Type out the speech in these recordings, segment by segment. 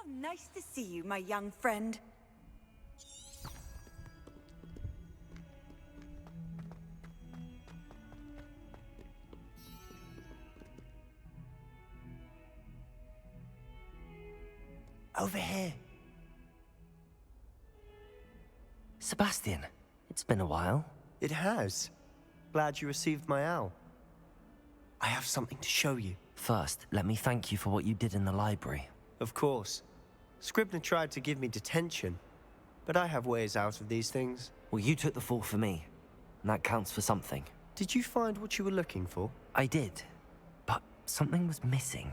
How nice to see you, my young friend. Over here. Sebastian, it's been a while. It has. Glad you received my owl. I have something to show you. First, let me thank you for what you did in the library. Of course. Scribner tried to give me detention, but I have ways out of these things. Well, you took the fall for me, and that counts for something. Did you find what you were looking for? I did, but something was missing.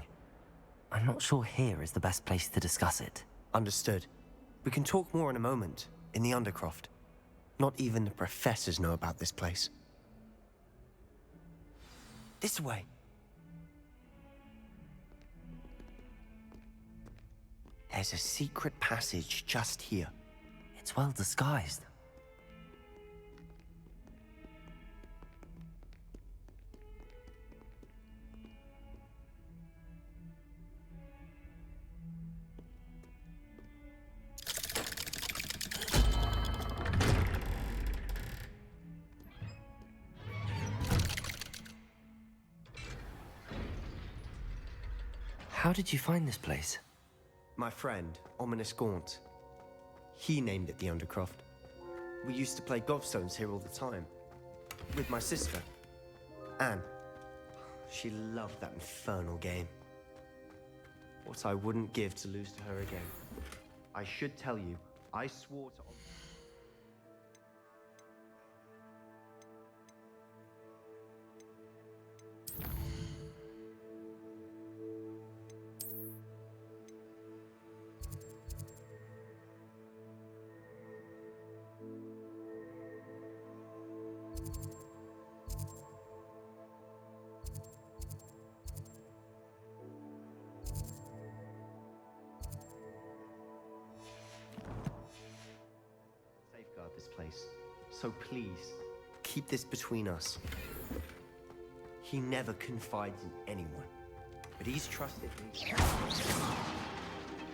I'm not sure here is the best place to discuss it. Understood. We can talk more in a moment, in the Undercroft. Not even the professors know about this place. This way. There's a secret passage just here. It's well disguised. How did you find this place? My friend, Ominous Gaunt. He named it the Undercroft. We used to play gobstones here all the time. With my sister, Anne. She loved that infernal game. What I wouldn't give to lose to her again. I should tell you, I swore to... Safeguard this place. So please, keep this between us. He never confides in anyone, but he's trusted me. I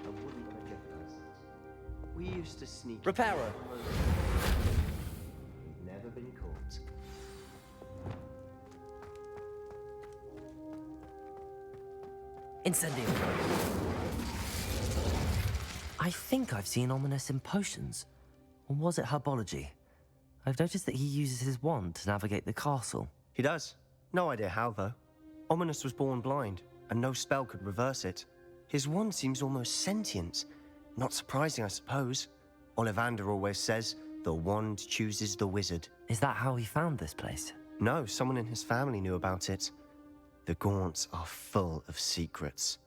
wouldn't want to jeopardize it. We used to sneak... Reparo! We've never been caught. Incendio! I think I've seen Ominous in potions. Or was it herbology? I've noticed that he uses his wand to navigate the castle. He does. No idea how, though. Ominous was born blind, and no spell could reverse it. His wand seems almost sentient. Not surprising, I suppose. Ollivander always says, the wand chooses the wizard. Is that how he found this place? No, someone in his family knew about it. The Gaunts are full of secrets.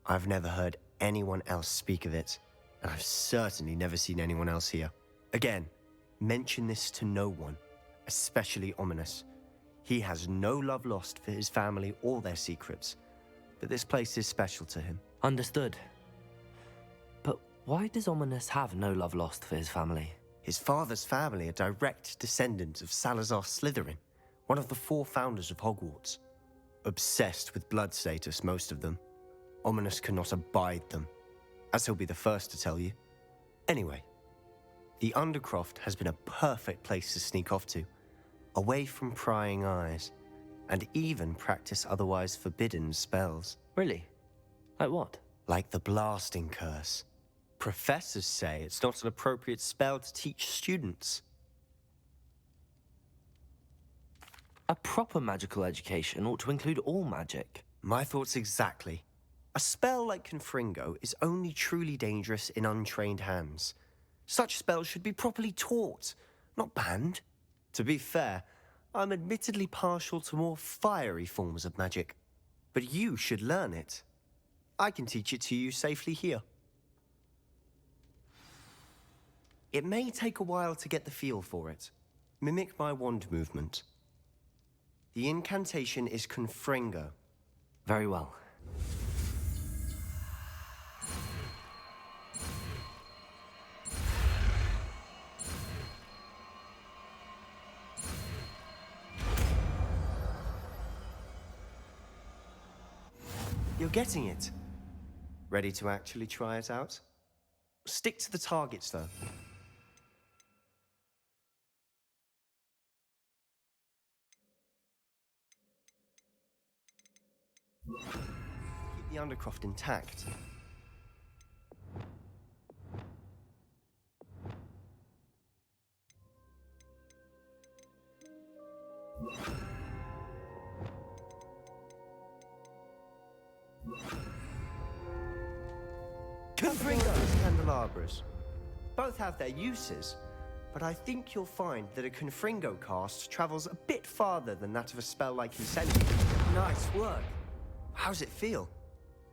I've never heard anyone else speak of it, and I've certainly never seen anyone else here. Again, mention this to no one, especially Ominous. He has no love lost for his family or their secrets, but this place is special to him. Understood. But why does Ominous have no love lost for his family? His father's family are direct descendants of Salazar Slytherin, one of the 4 founders of Hogwarts. Obsessed with blood status, most of them. Ominous cannot abide them, as he'll be the first to tell you. Anyway, the Undercroft has been a perfect place to sneak off to, away from prying eyes, and even practice otherwise forbidden spells. Really? Like what? Like the blasting curse. Professors say it's not an appropriate spell to teach students. A proper magical education ought to include all magic. My thoughts exactly. A spell like Confringo is only truly dangerous in untrained hands. Such spells should be properly taught, not banned. To be fair, I'm admittedly partial to more fiery forms of magic. But you should learn it. I can teach it to you safely here. It may take a while to get the feel for it. Mimic my wand movement. The incantation is Confringo. Very well. You're getting it. Ready to actually try it out? Stick to the targets, though. Keep the Undercroft intact. Confringo's candelabras. Both have their uses, but I think you'll find that a Confringo cast travels a bit farther than that of a spell like Incendiary. Nice work. How's it feel?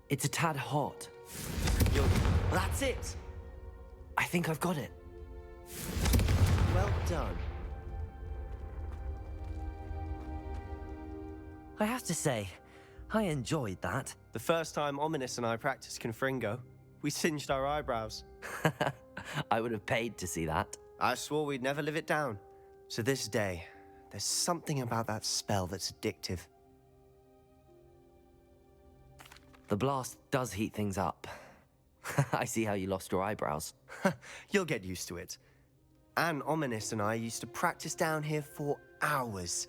It's a tad hot. That's it! I think I've got it. Well done. I have to say, I enjoyed that. The first time Ominous and I practiced Confringo, we singed our eyebrows. I would have paid to see that. I swore we'd never live it down. To this day, there's something about that spell that's addictive. The blast does heat things up. I see how you lost your eyebrows. You'll get used to it. Anne, Ominous and I used to practice down here for hours.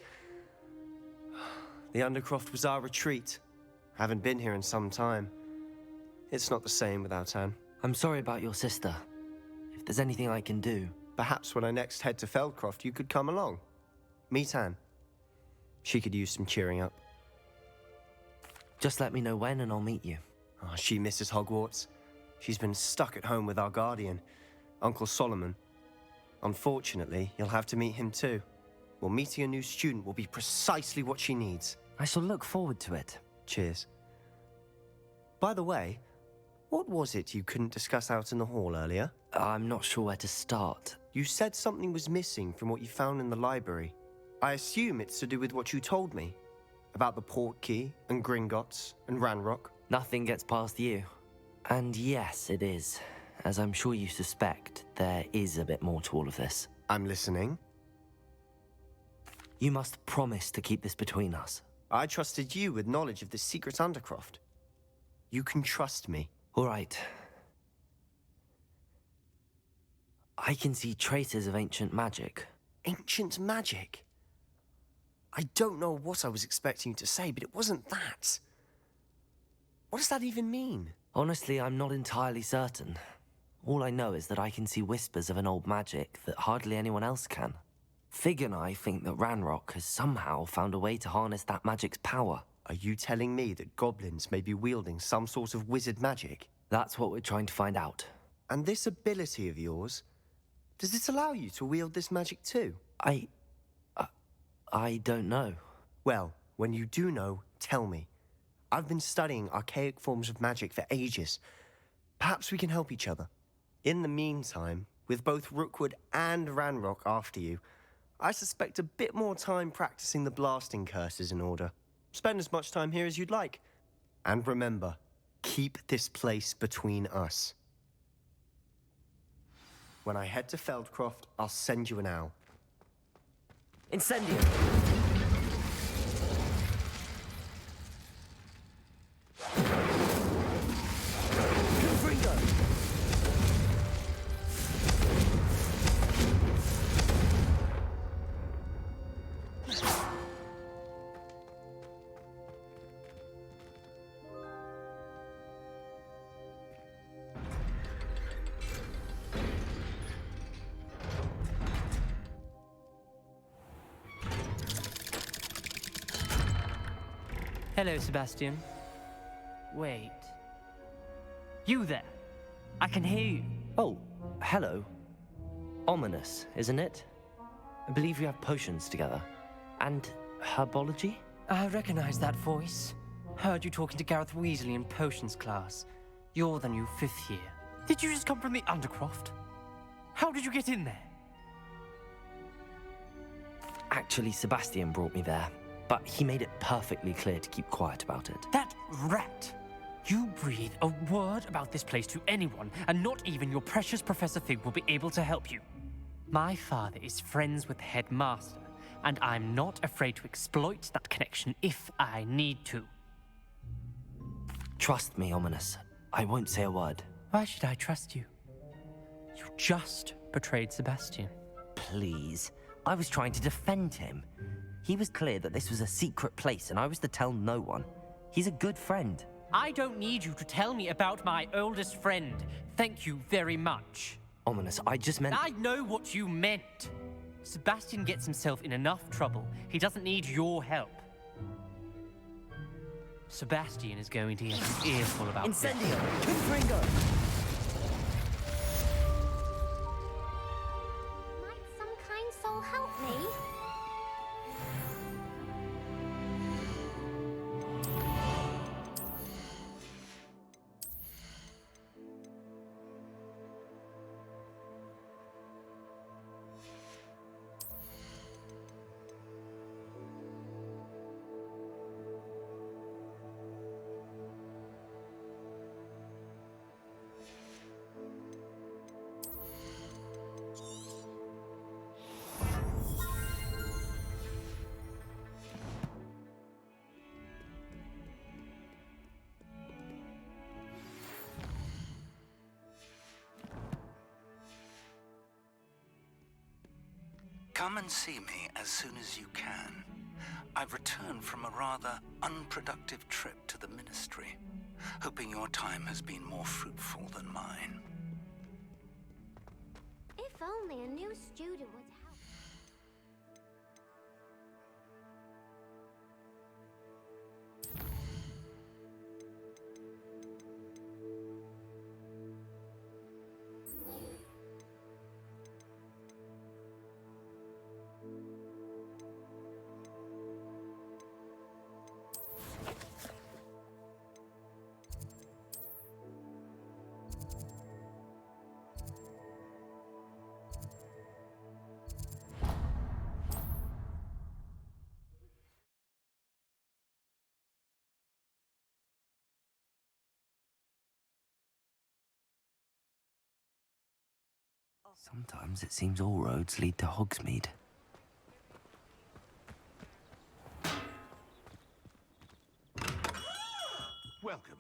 The Undercroft was our retreat. Haven't been here in some time. It's not the same without Anne. I'm sorry about your sister. If there's anything I can do... Perhaps when I next head to Feldcroft, you could come along. Meet Anne. She could use some cheering up. Just let me know when and I'll meet you. Oh, she misses Hogwarts. She's been stuck at home with our guardian, Uncle Solomon. Unfortunately, you'll have to meet him too. Well, meeting a new student will be precisely what she needs. I shall look forward to it. Cheers. By the way, what was it you couldn't discuss out in the hall earlier? I'm not sure where to start. You said something was missing from what you found in the library. I assume it's to do with what you told me. About the Portkey, and Gringotts, and Ranrock. Nothing gets past you. And yes, it is. As I'm sure you suspect, there is a bit more to all of this. I'm listening. You must promise to keep this between us. I trusted you with knowledge of the secret Undercroft. You can trust me. All right. I can see traces of ancient magic. Ancient magic? I don't know what I was expecting you to say, but it wasn't that. What does that even mean? Honestly, I'm not entirely certain. All I know is that I can see whispers of an old magic that hardly anyone else can. Fig and I think that Ranrock has somehow found a way to harness that magic's power. Are you telling me that goblins may be wielding some sort of wizard magic? That's what we're trying to find out. And this ability of yours, does it allow you to wield this magic too? I don't know. Well, when you do know, tell me. I've been studying archaic forms of magic for ages. Perhaps we can help each other. In the meantime, with both Rookwood and Ranrock after you, I suspect a bit more time practicing the blasting curse is in order. Spend as much time here as you'd like. And remember, keep this place between us. When I head to Feldcroft, I'll send you an owl. Incendio! Hello, Sebastian. Wait. You there? I can hear you. Oh, hello. Ominous, isn't it? I believe you have potions together. And herbology? I recognize that voice. Heard you talking to Gareth Weasley in potions class. You're the new 5th year. Did you just come from the Undercroft? How did you get in there? Actually, Sebastian brought me there, but he made it perfectly clear to keep quiet about it. That rat! You breathe a word about this place to anyone, and not even your precious Professor Fig will be able to help you. My father is friends with the headmaster, and I'm not afraid to exploit that connection if I need to. Trust me, Ominous. I won't say a word. Why should I trust you? You just betrayed Sebastian. Please. I was trying to defend him. He was clear that this was a secret place, and I was to tell no one. He's a good friend. I don't need you to tell me about my oldest friend. Thank you very much. Ominous, I just meant... I know what you meant. Sebastian gets himself in enough trouble. He doesn't need your help. Sebastian is going to get his earful about this. Incendio! Confringo! Might some kind soul help me? Come and see me as soon as you can. I've returned from a rather unproductive trip to the Ministry, hoping your time has been more fruitful than mine. If only a new student would help. Sometimes it seems all roads lead to Hogsmeade. Welcome.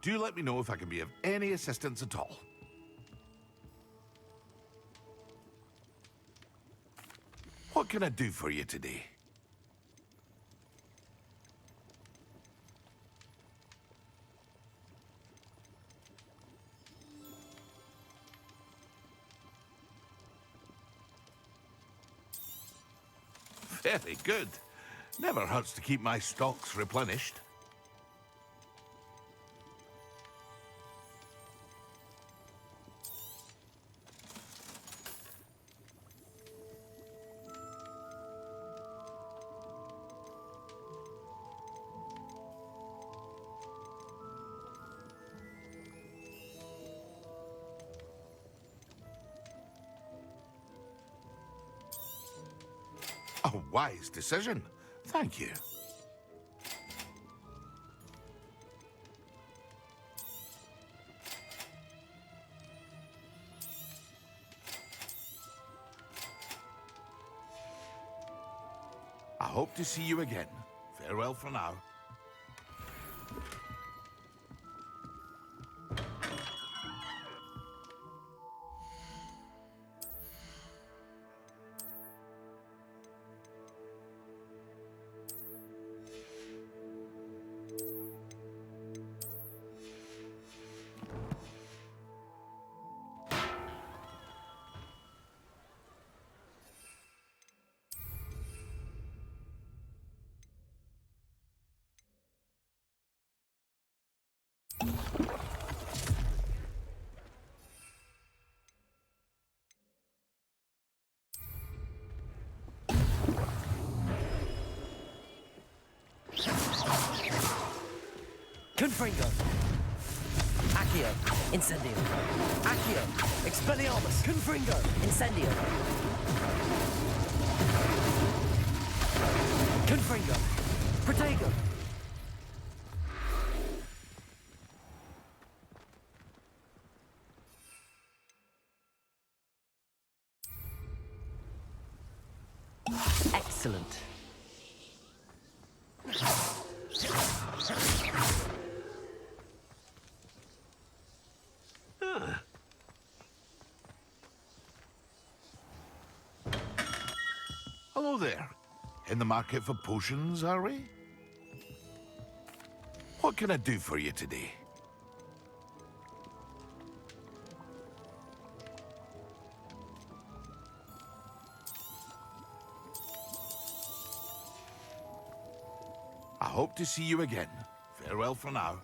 Do let me know if I can be of any assistance at all. What can I do for you today? Very good. Never hurts to keep my stocks replenished. A wise decision. Thank you. I hope to see you again. Farewell for now. Confringo. Accio. Incendio. Accio. Expelliarmus. Confringo. Incendio. Confringo. Protego. Excellent. Hello there. In the market for potions, are we? What can I do for you today? I hope to see you again. Farewell for now.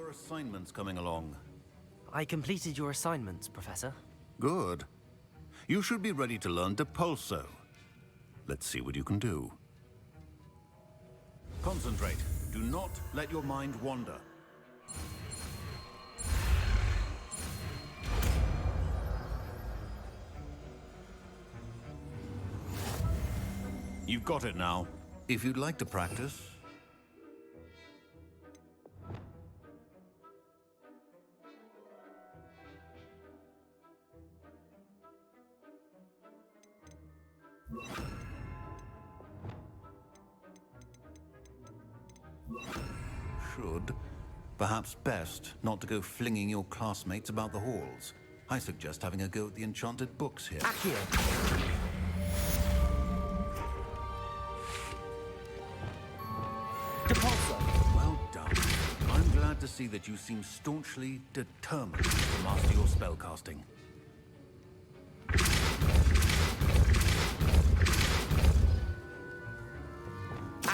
Assignments coming along. I completed your assignments, Professor. Good. You should be ready to learn Depulso. Let's see what you can do. Concentrate. Do not let your mind wander. You've got it now. If you'd like to practice... Should. Perhaps best not to go flinging your classmates about the halls. I suggest having a go at the enchanted books here. Accio. Depulso. Well done. I'm glad to see that you seem staunchly determined to master your spellcasting.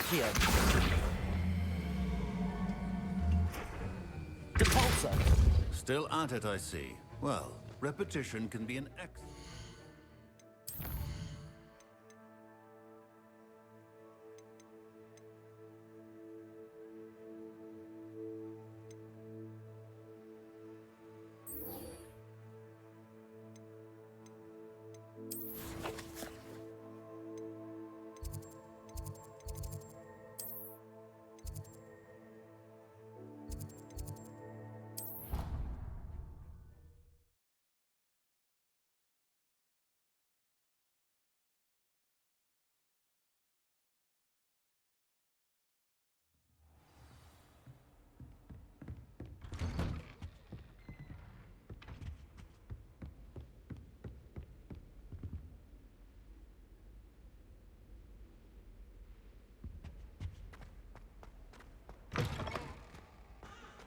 Accio! Depulsor! Still at it, I see. Well, repetition can be an excellent...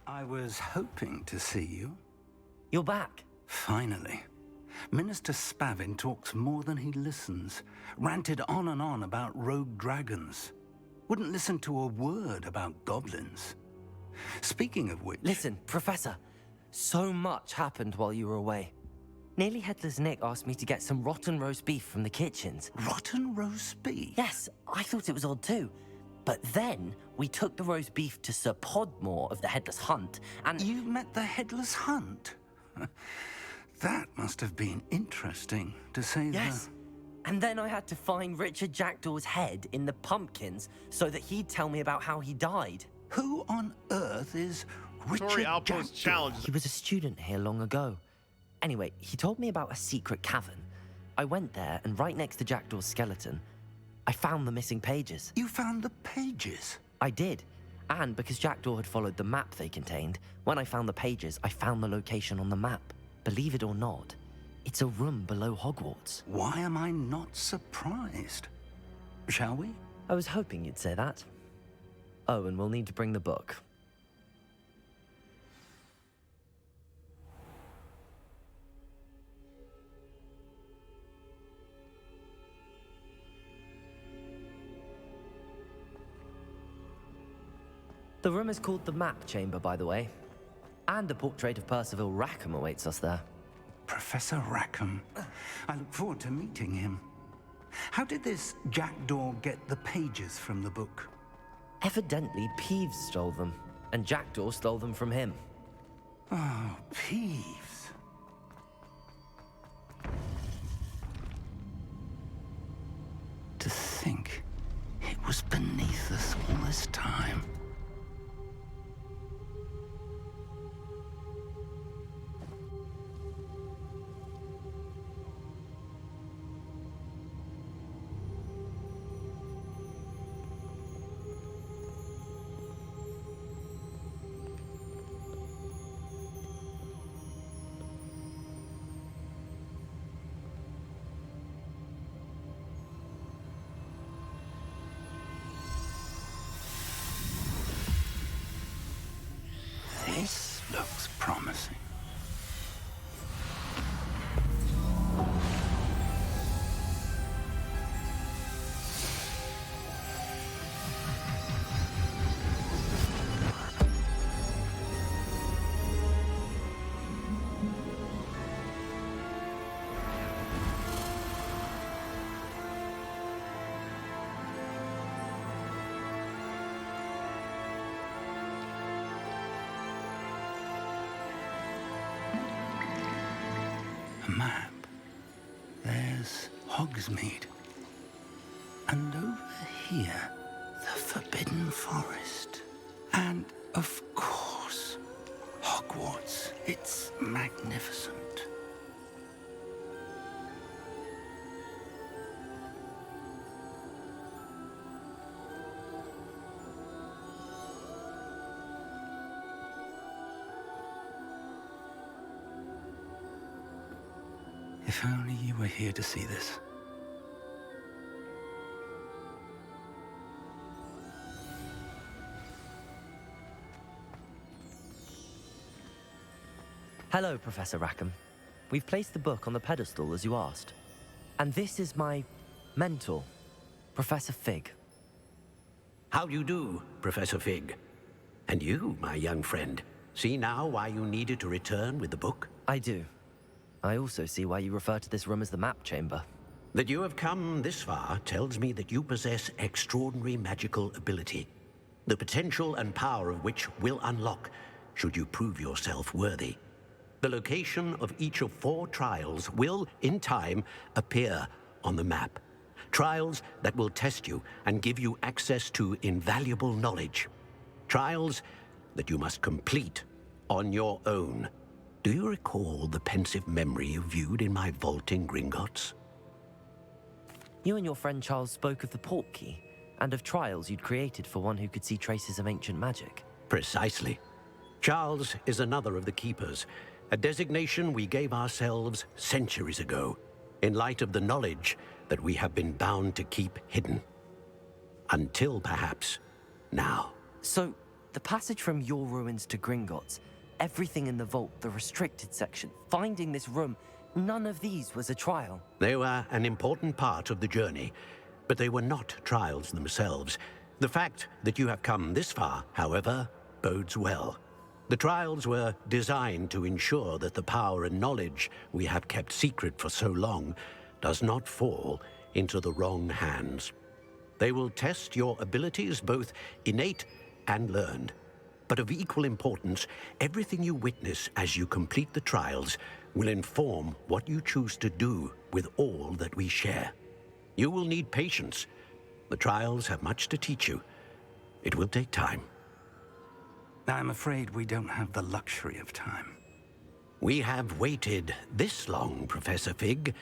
I was hoping to see you. You're back. Finally. Minister Spavin talks more than he listens. Ranted on and on about rogue dragons. Wouldn't listen to a word about goblins. Speaking of which... Listen, Professor. So much happened while you were away. Nearly Headless Nick asked me to get some rotten roast beef from the kitchens. Rotten roast beef? Yes, I thought it was odd too. But then we took the roast beef to Sir Podmore of the Headless Hunt, and... You met the Headless Hunt? That must have been interesting, to say the... Yes. And then I had to find Richard Jackdaw's head in the pumpkins so that he'd tell me about how he died. Who on earth is Richard Story Outpost Jackdaw? challenges. He was a student here long ago. Anyway, he told me about a secret cavern. I went there, and right next to Jackdaw's skeleton, I found the missing pages. You found the pages? I did. And because Jackdaw had followed the map they contained, when I found the pages, I found the location on the map. Believe it or not, it's a room below Hogwarts. Why am I not surprised? Shall we? I was hoping you'd say that. Oh, and we'll need to bring the book. The room is called the Map Chamber, by the way. And a portrait of Percival Rackham awaits us there. Professor Rackham. I look forward to meeting him. How did this Jackdaw get the pages from the book? Evidently, Peeves stole them, and Jackdaw stole them from him. Oh, Peeves. To think it was beneath us all this time. This looks promising. Map. There's Hogsmeade. And over here, the Forbidden Forest. And, of course, Hogwarts. It's magnificent. If only you were here to see this. Hello, Professor Rackham. We've placed the book on the pedestal as you asked. And this is my mentor, Professor Fig. How do you do, Professor Fig? And you, my young friend, see now why you needed to return with the book? I do. I also see why you refer to this room as the map chamber. That you have come this far tells me that you possess extraordinary magical ability, the potential and power of which will unlock should you prove yourself worthy. The location of each of 4 trials will, in time, appear on the map. Trials that will test you and give you access to invaluable knowledge. Trials that you must complete on your own. Do you recall the pensive memory you viewed in my vault in Gringotts? You and your friend Charles spoke of the port key, and of trials you'd created for one who could see traces of ancient magic. Precisely. Charles is another of the Keepers, a designation we gave ourselves centuries ago, in light of the knowledge that we have been bound to keep hidden. Until, perhaps, now. So, the passage from your ruins to Gringotts, everything in the vault, the restricted section, finding this room, none of these was a trial. They were an important part of the journey, but they were not trials themselves. The fact that you have come this far, however, bodes well. The trials were designed to ensure that the power and knowledge we have kept secret for so long does not fall into the wrong hands. They will test your abilities, both innate and learned. But of equal importance, everything you witness as you complete the trials will inform what you choose to do with all that we share. You will need patience. The trials have much to teach you. It will take time. I'm afraid we don't have the luxury of time. We have waited this long, Professor Fig.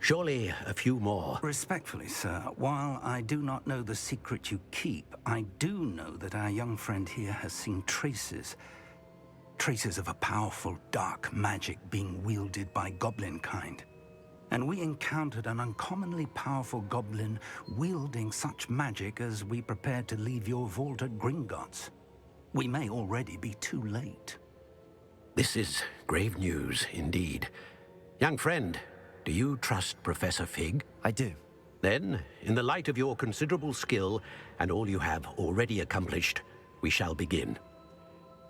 Surely a few more. Respectfully, sir, while I do not know the secret you keep, I do know that our young friend here has seen traces of a powerful dark magic being wielded by goblin kind. And we encountered an uncommonly powerful goblin wielding such magic as we prepared to leave your vault at Gringotts. We may already be too late. This is grave news indeed. Young friend, do you trust Professor Fig? I do. Then, in the light of your considerable skill and all you have already accomplished, we shall begin.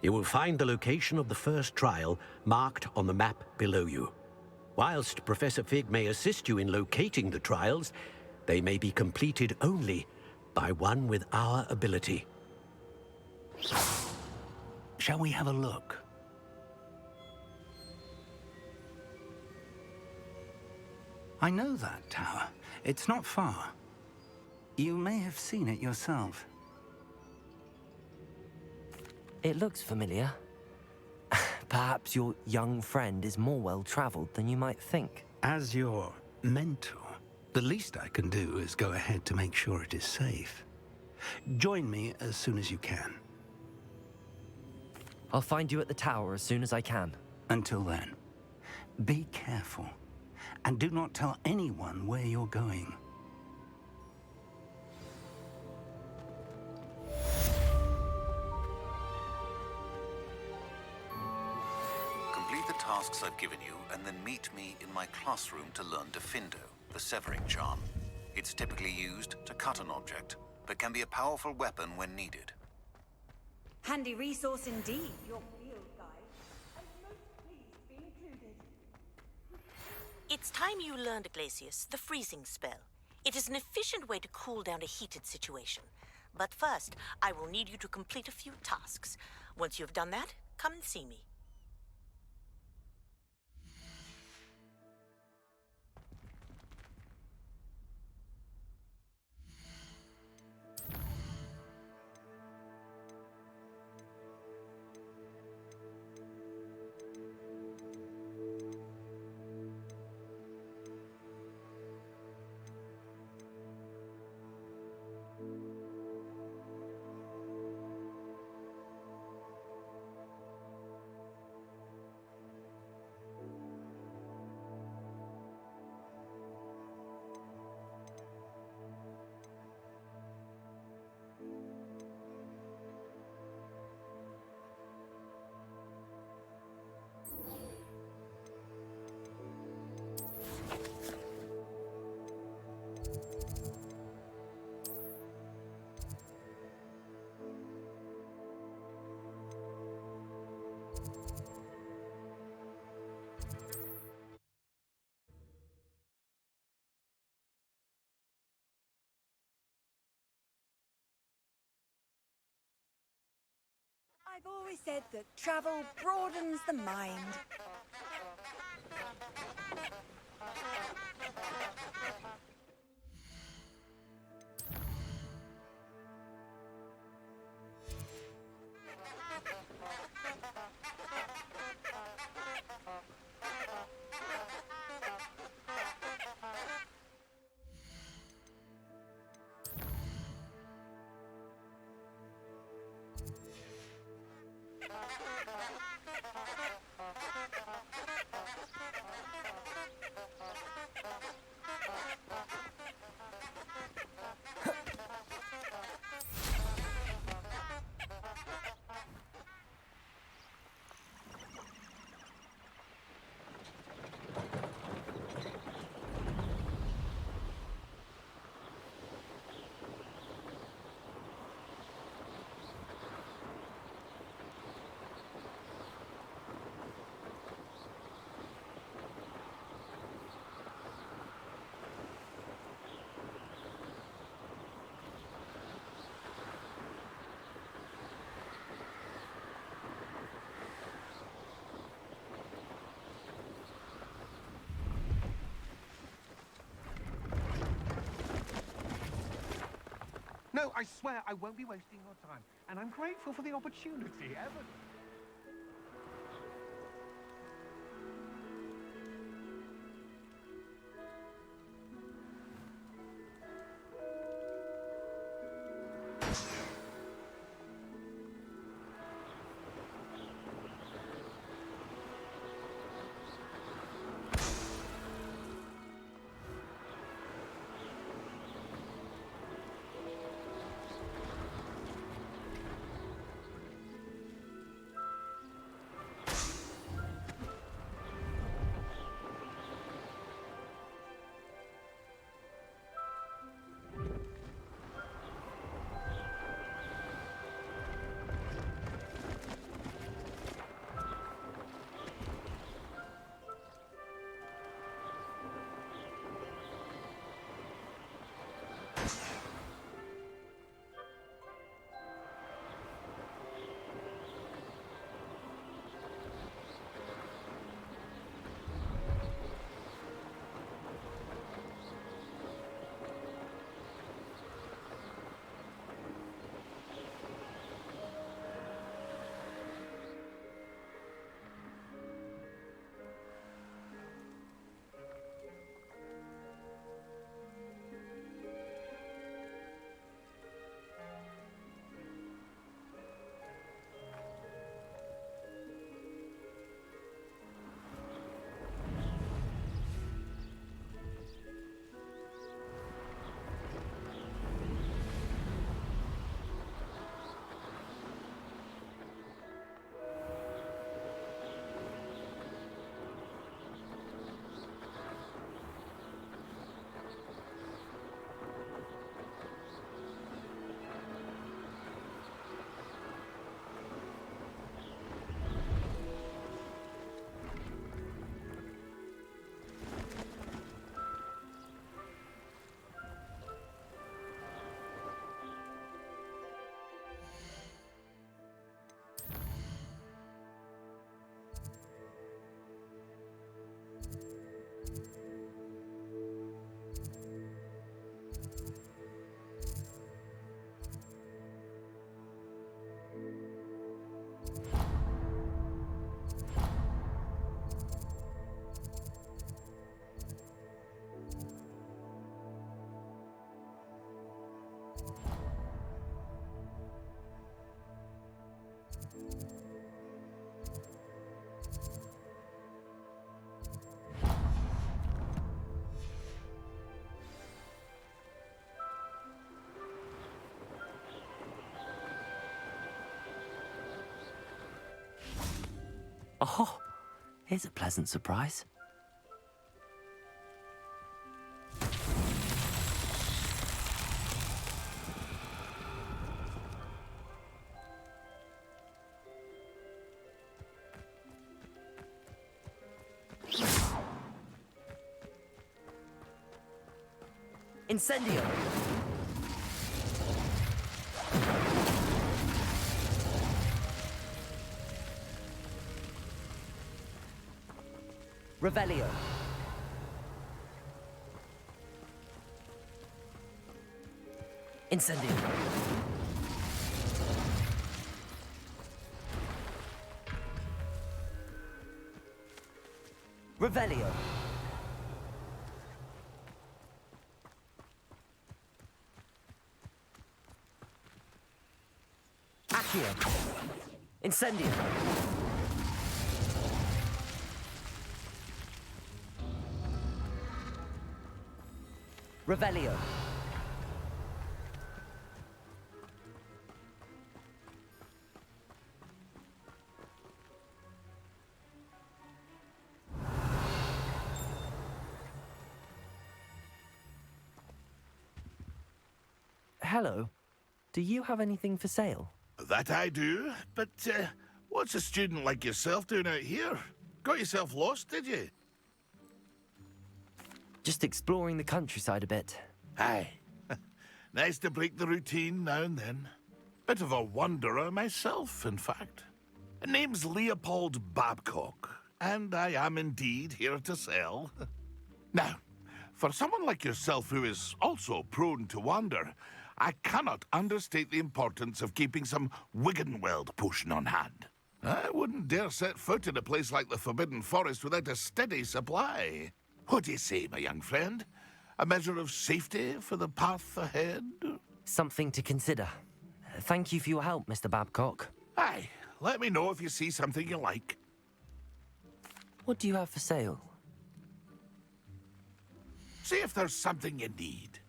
You will find the location of the first trial marked on the map below you. Whilst Professor Fig may assist you in locating the trials, they may be completed only by one with our ability. Shall we have a look? I know that tower. It's not far. You may have seen it yourself. It looks familiar. Perhaps your young friend is more well-traveled than you might think. As your mentor, the least I can do is go ahead to make sure it is safe. Join me as soon as you can. I'll find you at the tower as soon as I can. Until then, be careful, and do not tell anyone where you're going. Complete the tasks I've given you, and then meet me in my classroom to learn Defindo, the severing charm. It's typically used to cut an object, but can be a powerful weapon when needed. Handy resource indeed, your field guide. I'm most pleased to be included. It's time you learned, Iglesias, the freezing spell. It is an efficient way to cool down a heated situation. But first, I will need you to complete a few tasks. Once you've done that, come and see me. I've always said that travel broadens the mind. No, I swear I won't be wasting your time, and I'm grateful for the opportunity, ever. Oh, here's a pleasant surprise. Incendio! Revelio. Incendio. Revelio. Accio. Incendio. Revelio. Hello. Do you have anything for sale? That I do, but what's a student like yourself doing out here? Got yourself lost, did you? Just exploring the countryside a bit. Aye. Nice to break the routine now and then. Bit of a wanderer myself, in fact. Name's Leopold Babcock, and I am indeed here to sell. Now, for someone like yourself who is also prone to wander, I cannot understate the importance of keeping some Wiggenweld potion on hand. I wouldn't dare set foot in a place like the Forbidden Forest without a steady supply. What do you say, my young friend? A measure of safety for the path ahead? Something to consider. Thank you for your help, Mr. Babcock. Aye, let me know if you see something you like. What do you have for sale? See if there's something you need.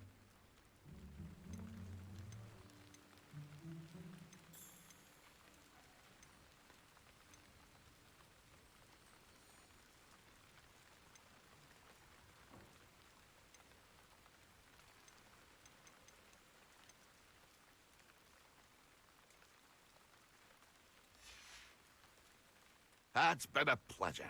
It's been a pleasure.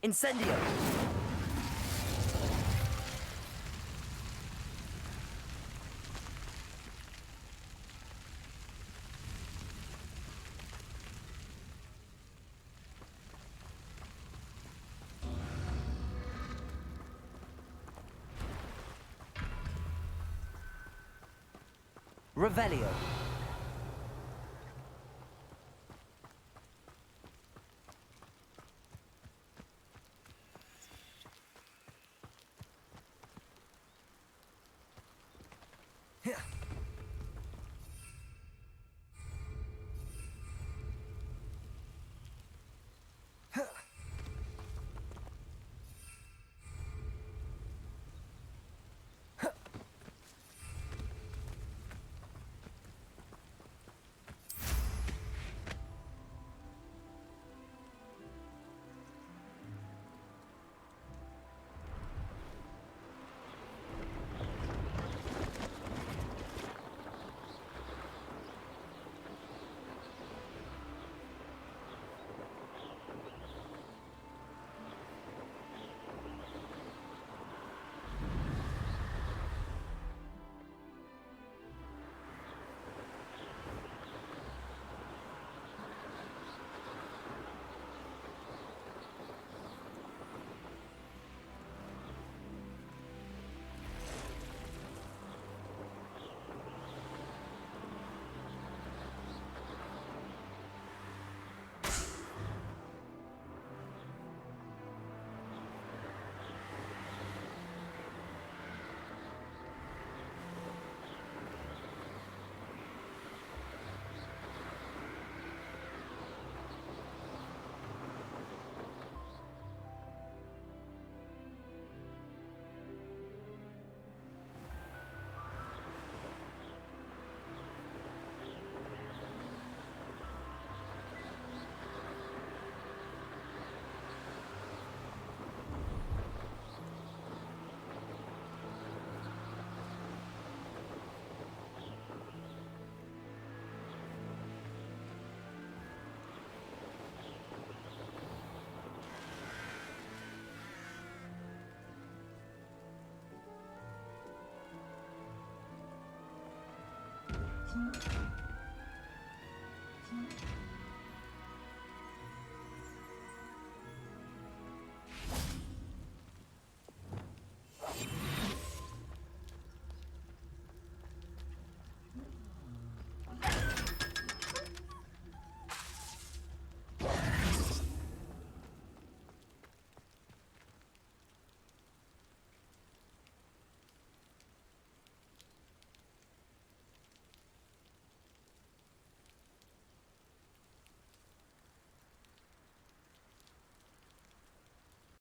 Incendio! Revelio.